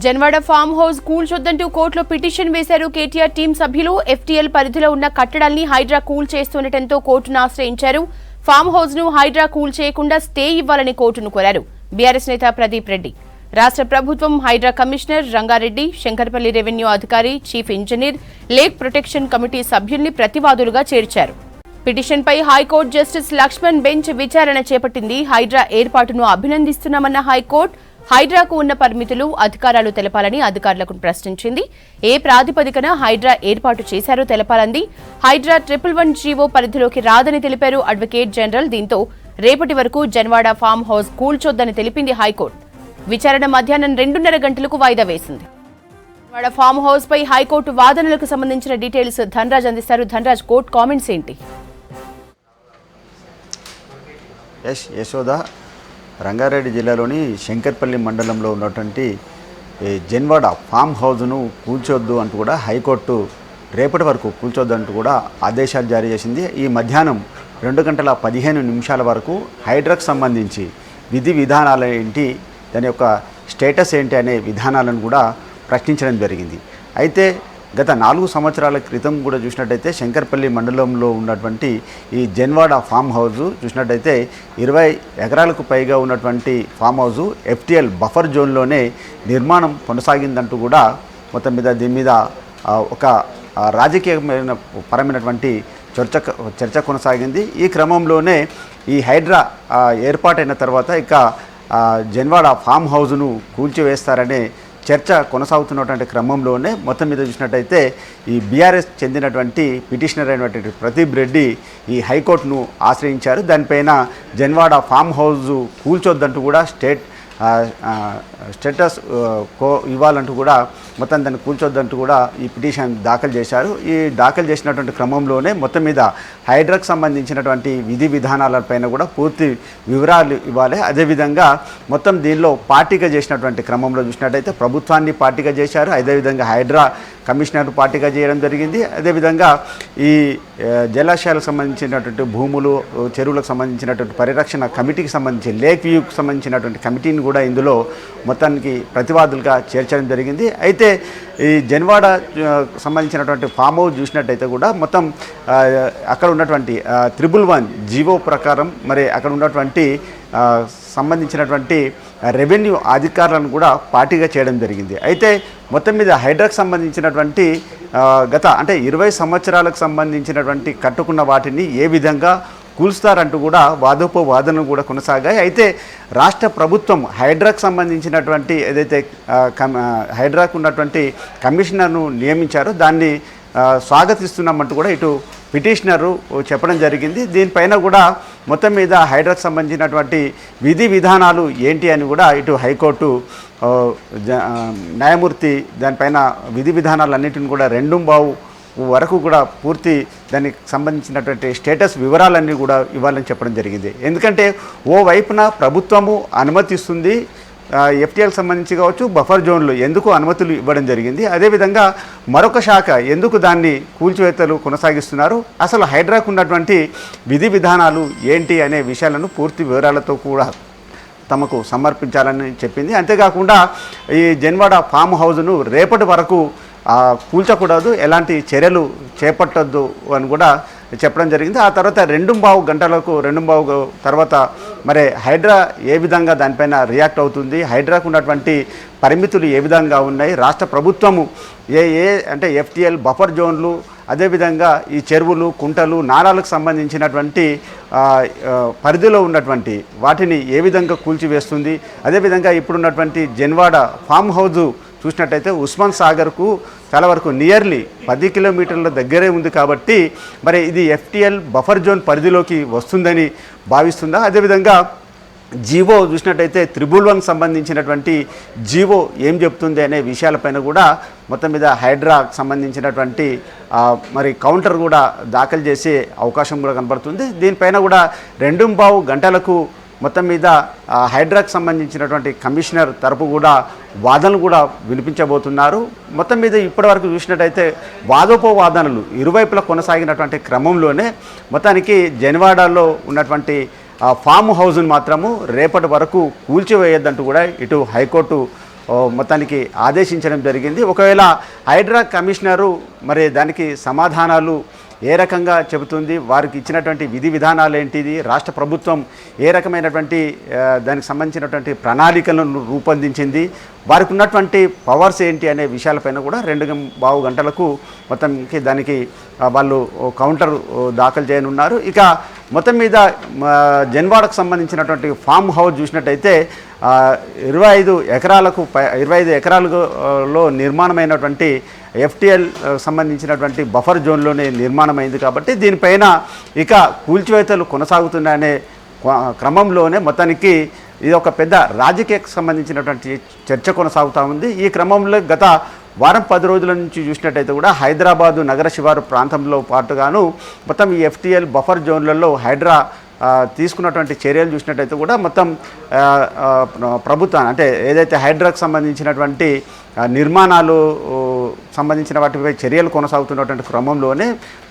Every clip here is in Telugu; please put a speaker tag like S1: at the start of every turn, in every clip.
S1: జన్వాడ ఫామ్ హౌస్ కూల్చొద్దంటూ కోర్టులో పిటిషన్ వేశారు కేటీఆర్ టీం సభ్యులు. ఎఫ్టీఎల్ పరిధిలో ఉన్న కట్టడాల్ని హైడ్రా కూల్ చేస్తుండటంతో కోర్టును ఆశ్రయించారు. ఫామ్ హౌస్ ను హైడ్రా కూల్ చేయకుండా స్టే ఇవ్వాలని కోర్టును కోరారు బీఆర్ఎస్ నేత ప్రదీప్ రెడ్డి. రాష్ట్ర ప్రభుత్వం హైడ్రా కమిషనర్ రంగారెడ్డి, శంకర్పల్లి రెవెన్యూ అధికారి, chief engineer, lake protection committee సభ్యుల్ని ప్రతివాదులుగా చేర్చారు. పిటిషన్పై హైకోర్టు జస్టిస్ లక్ష్మణ్ బెంచ్ విచారణ చేపట్టింది. హైడ్రా ఏర్పాటును అభినందిస్తున్నామన్న హైకోర్టు హైడ్రాకు ఉన్న పరిమితులు, అధికారాలు తెలపాలని అధికారులకు ప్రశ్నించింది. ఏ ప్రాతిపదికన హైడ్రా ఏర్పాటు చేశారో తెలపాలంది. హైడ్రా 111 జీవో పరిధిలోకి రాదని తెలిపారు అడ్వకేట్ జనరల్. దీంతో రేపటి వరకు జన్వాడ ఫామ్ హౌస్ కూల్చొద్దని తెలిపింది హైకోర్టు. విచారణ మధ్యాహ్నం 2:30 గంటలకు వాయిదా వేసింది. జన్వాడ ఫామ్ హౌస్ పై హైకోర్టు వాదనలకు సంబంధించిన డీటెయిల్స్ ధనరాజ్ అందిస్తారు. ధనరాజ్, కోర్టు కామెంట్స్ ఏంటి?
S2: యశోద, రంగారెడ్డి జిల్లాలోని శంకర్పల్లి మండలంలో ఉన్నటువంటి జన్వాడ ఫామ్ హౌస్ను కూల్చొద్దు అంటూ కూడా హైకోర్టు రేపటి వరకు కూల్చొద్దు అంటూ కూడా ఆదేశాలు జారీ చేసింది. ఈ మధ్యాహ్నం 2:15 వరకు హైడ్రాకు సంబంధించి విధి విధానాలు ఏంటి, దాని యొక్క స్టేటస్ ఏంటి అనే విధానాలను కూడా ప్రశ్నించడం జరిగింది. అయితే గత 4 సంవత్సరాల క్రితం కూడా చూసినట్టయితే శంకర్పల్లి మండలంలో ఉన్నటువంటి ఈ జన్వాడ ఫామ్ హౌస్ చూసినట్టయితే 20 ఎకరాలకు పైగా ఉన్నటువంటి ఫామ్ హౌస్ ఎఫ్టీఎల్ బఫర్ జోన్లోనే నిర్మాణం కొనసాగిందంటూ కూడా మొత్తం మీద దీని మీద ఒక రాజకీయమైన పరమైనటువంటి చర్చ కొనసాగింది. ఈ క్రమంలోనే ఈ హైడ్రా ఏర్పాటైన తర్వాత ఇక జన్వాడ ఫామ్ హౌస్ను కూల్చివేస్తారనే చర్చ కొనసాగుతున్నటువంటి క్రమంలోనే మొత్తం మీద చూసినట్టయితే ఈ బీఆర్ఎస్ చెందినటువంటి పిటిషనర్ అయినటువంటి ప్రదీప్ రెడ్డి ఈ హైకోర్టును ఆశ్రయించారు. దానిపైన జన్వాడ ఫామ్ హౌస్ కూల్చొద్దంటూ కూడా స్టేటస్ ఇవ్వాలంటూ కూడా మొత్తం దాన్ని కూల్చొద్దంటూ కూడా ఈ పిటిషన్ దాఖలు చేశారు. ఈ దాఖలు చేసినటువంటి క్రమంలోనే మొత్తం మీద హైడ్రాకు సంబంధించినటువంటి విధి విధానాలపైన కూడా పూర్తి వివరాలు ఇవ్వాలి. అదేవిధంగా మొత్తం దీనిలో పార్టీగా చేసినటువంటి క్రమంలో చూసినట్టయితే ప్రభుత్వాన్ని పార్టీగా చేశారు. అదేవిధంగా హైడ్రా కమిషనర్ పార్టీగా చేయడం జరిగింది. అదేవిధంగా ఈ జలాశయాలకు సంబంధించినటువంటి భూములు, చెరువులకు సంబంధించినటువంటి పరిరక్షణ కమిటీకి సంబంధించి లేక్ వ్యూకి సంబంధించినటువంటి కమిటీని కూడా ఇందులో మొత్తానికి ప్రతివాదులుగా చేర్చడం జరిగింది. అయితే ఈ జన్వాడ సంబంధించినటువంటి ఫామ్ హౌస్ చూసినట్టయితే కూడా మొత్తం అక్కడ ఉన్నటువంటి 111 జీవో ప్రకారం మరి అక్కడ ఉన్నటువంటి సంబంధించినటువంటి రెవెన్యూ అధికారులను కూడా పార్టీగా చేయడం జరిగింది. అయితే మొత్తం మీద హైడ్రాకు సంబంధించినటువంటి గత 20 సంవత్సరాలకు సంబంధించినటువంటి కట్టుకున్న వాటిని ఏ విధంగా కూల్స్తారంటూ కూడా వాదనలు కూడా కొనసాగాయి. అయితే రాష్ట్ర ప్రభుత్వం హైడ్రాకు సంబంధించినటువంటి ఏదైతే హైడ్రాకు ఉన్నటువంటి కమిషనర్ను నియమించారో దాన్ని స్వాగతిస్తున్నామంటూ కూడా ఇటు పిటిషనరు చెప్పడం జరిగింది. దీనిపైన కూడా మొత్తం మీద హైడ్రాకు సంబంధించినటువంటి విధి విధానాలు ఏంటి అని కూడా ఇటు హైకోర్టు న్యాయమూర్తి దానిపైన విధి విధానాలన్నింటిని కూడా 2:15 వరకు కూడా పూర్తి దానికి సంబంధించినటువంటి స్టేటస్ వివరాలన్నీ కూడా ఇవ్వాలని చెప్పడం జరిగింది. ఎందుకంటే ఓవైపున ప్రభుత్వము అనుమతిస్తుంది, ఎఫ్టీఎల్ సంబంధించి కావచ్చు బఫర్ జోన్లు ఎందుకు అనుమతులు ఇవ్వడం జరిగింది, అదేవిధంగా మరొక శాఖ ఎందుకు దాన్ని కూల్చివేతలు కొనసాగిస్తున్నారు, అసలు హైడ్రాకు ఉన్నటువంటి విధి విధానాలు ఏంటి అనే విషయాలను పూర్తి వివరాలతో కూడా తమకు సమర్పించాలని చెప్పింది. అంతేకాకుండా ఈ జన్వాడ ఫామ్ హౌస్ను రేపటి వరకు కూల్చకూడదు, ఎలాంటి చర్యలు చేపట్టద్దు అని కూడా చెప్పడం జరిగింది. ఆ తర్వాత 2:15 తర్వాత మరి హైడ్రా ఏ విధంగా దానిపైన రియాక్ట్ అవుతుంది, హైడ్రాకు ఉన్నటువంటి పరిమితులు ఏ విధంగా ఉన్నాయి, రాష్ట్ర ప్రభుత్వము అంటే ఎఫ్టీఎల్ బఫర్ జోన్లు, అదేవిధంగా ఈ చెరువులు, కుంటలు, నాలాలకు సంబంధించినటువంటి పరిధిలో ఉన్నటువంటి వాటిని ఏ విధంగా కూల్చివేస్తుంది, అదేవిధంగా ఇప్పుడున్నటువంటి జన్వాడ ఫామ్ హౌజు చూసినట్టయితే ఉస్మాన్ సాగర్కు చాలా వరకు నియర్లీ 10 కిలోమీటర్ల దగ్గరే ఉంది కాబట్టి మరి ఇది ఎఫ్టీఎల్ బఫర్ జోన్ పరిధిలోకి వస్తుందని భావిస్తుందా, అదేవిధంగా జీవో చూసినట్టయితే 111 సంబంధించినటువంటి జీవో ఏం చెప్తుంది అనే విషయాలపైన కూడా మొత్తం మీద హైడ్రాకు సంబంధించినటువంటి మరి కౌంటర్ కూడా దాఖలు చేసే అవకాశం కూడా కనబడుతుంది. దీనిపైన కూడా 2:15 గంటలకు మొత్తం మీద హైడ్రాకు సంబంధించినటువంటి కమిషనర్ తరపు కూడా వాదనలు కూడా వినిపించబోతున్నారు. మొత్తం మీద ఇప్పటివరకు చూసినట్టయితే వాదోపవాదనలు ఇరువైపులా కొనసాగినటువంటి క్రమంలోనే మొత్తానికి జన్వాడలో ఉన్నటువంటి ఫామ్ హౌస్ను మాత్రము రేపటి వరకు కూల్చివేయద్దంటూ కూడా ఇటు హైకోర్టు మొత్తానికి ఆదేశించడం జరిగింది. ఒకవేళ హైడ్రా కమిషనరు మరి దానికి సమాధానాలు ఏ రకంగా చెబుతుంది, వారికి ఇచ్చినటువంటి విధి విధానాలు ఏంటిది, రాష్ట్ర ప్రభుత్వం ఏ రకమైనటువంటి దానికి సంబంధించినటువంటి ప్రణాళికలను రూపొందించింది, వారికి ఉన్నటువంటి పవర్స్ ఏంటి అనే విషయాలపైన కూడా 2 గంటలకు మొత్తంకి దానికి వాళ్ళు కౌంటర్ దాఖలు చేయనున్నారు. ఇక మొత్తం మీద జన్వాడకు సంబంధించినటువంటి ఫామ్ హౌస్ చూసినట్టయితే 25 ఎకరాలలో నిర్మాణమైనటువంటి FTL సంబంధించినటువంటి బఫర్ జోన్లోనే నిర్మాణమైంది కాబట్టి దీనిపైన ఇక కూల్చివేతలు కొనసాగుతున్నాయనే క్రమంలోనే మొత్తానికి ఇది ఒక పెద్ద రాజకీయకు సంబంధించినటువంటి చర్చ కొనసాగుతూ ఉంది. ఈ క్రమంలో గత వారం 10 రోజుల నుంచి చూసినట్టయితే కూడా హైదరాబాదు నగర శివారు ప్రాంతంలో పాటుగాను మొత్తం ఈ FTL బఫర్ జోన్లలో హైడ్రా తీసుకున్నటువంటి చర్యలు చూసినట్టయితే కూడా మొత్తం ప్రభుత్వం అంటే ఏదైతే హైడ్రాకు సంబంధించినటువంటి నిర్మాణాలు సంబంధించిన వాటిపై చర్యలు కొనసాగుతున్నటువంటి క్రమంలోనే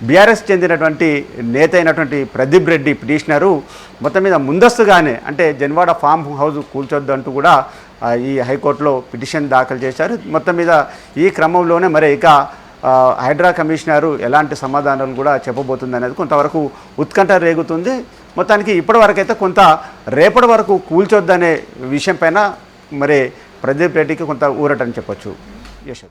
S2: బీఆర్ఎస్ చెందినటువంటి నేత అయినటువంటి ప్రదీప్ రెడ్డి పిటిషనరు మొత్తం మీద ముందస్తుగానే అంటే జన్వాడ ఫామ్ హౌస్ కూల్చొద్దంటూ కూడా ఈ హైకోర్టులో పిటిషన్ దాఖలు చేశారు. మొత్తం మీద ఈ క్రమంలోనే మరి ఇక హైడ్రా కమిషనరు ఎలాంటి సమాధానాలు కూడా చెప్పబోతుంది అనేది కొంతవరకు ఉత్కంఠ రేగుతుంది. మొత్తానికి ఇప్పటివరకైతే కొంత రేపటి వరకు కూల్చొద్దనే విషయం పైన మరి ప్రదీప్ రెడ్డికి కొంత ఊరటని చెప్పొచ్చు. యశోద.